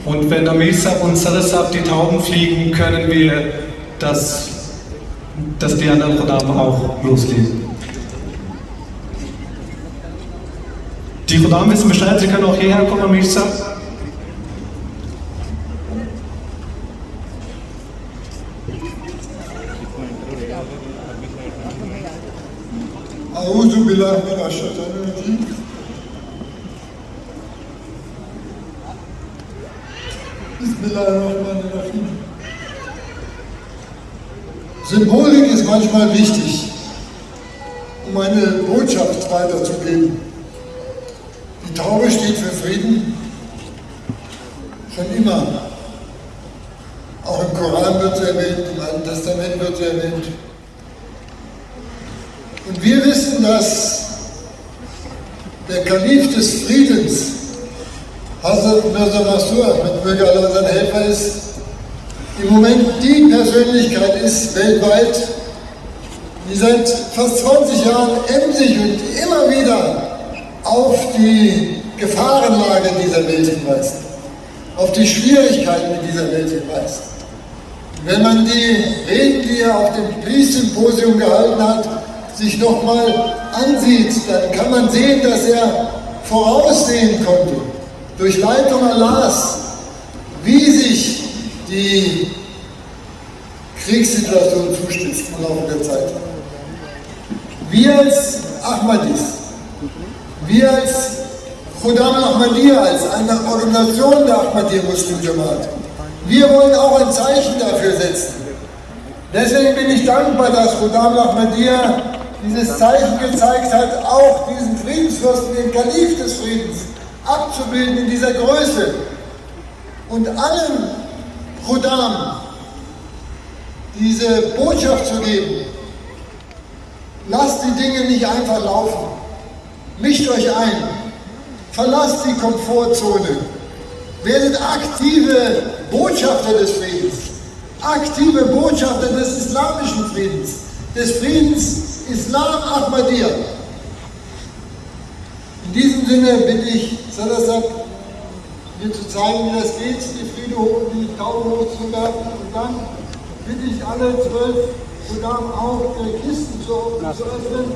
Und wenn Amir Sahib und Sadr Sahib die Tauben fliegen, können wir dass die anderen Khuddam auch loslegen. Die Khuddam wissen Bescheid, sie können auch hierher kommen, Amir Sahib. أعوذ بالله من الشيطان الرجيم. Bismillahirrahmanirrahim. Symbolik ist manchmal wichtig, um eine Botschaft weiterzugeben. Die Taube steht für Frieden, schon immer. Auch im Koran wird sie erwähnt, im Alten Testament wird sie erwähnt. Und wir wissen, dass der Kalif des Friedens, Hazrat Mirza Masroor Ahmad, möge Allah sein Helfer ist, im Moment die Persönlichkeit ist weltweit, die seit fast 20 Jahren emsig und immer wieder auf die Gefahrenlage dieser Welt hinweist, auf die Schwierigkeiten in dieser Welt hinweist. Wenn man die Reden, die er auf dem Peace-Symposium gehalten hat, sich nochmal ansieht, dann kann man sehen, dass er voraussehen konnte, durch Leitung Allahs, wie sich die Kriegssituation zuspitzt im Laufe der Zeit. Wir als Ahmadis, wir als Khuddam Ahmadiyya, als eine Organisation der Ahmadiyya Muslim Jamaat, wir wollen auch ein Zeichen dafür setzen. Deswegen bin ich dankbar, dass Khuddam Ahmadiyya dieses Zeichen gezeigt hat, auch diesen Friedensfürsten, den Kalif des Friedens, abzubilden in dieser Größe und allen Khuddam diese Botschaft zu geben: Lasst die Dinge nicht einfach laufen, mischt euch ein, verlasst die Komfortzone, werdet aktive Botschafter des Friedens, aktive Botschafter des islamischen Friedens, des Friedens Islam Ahmadiyya. In diesem Sinne bitte ich Sadr Sahib, mir zu zeigen, wie das geht, die Tauben hochzuwerfen, und dann bitte ich alle 12 Khuddam auch Kisten zu öffnen.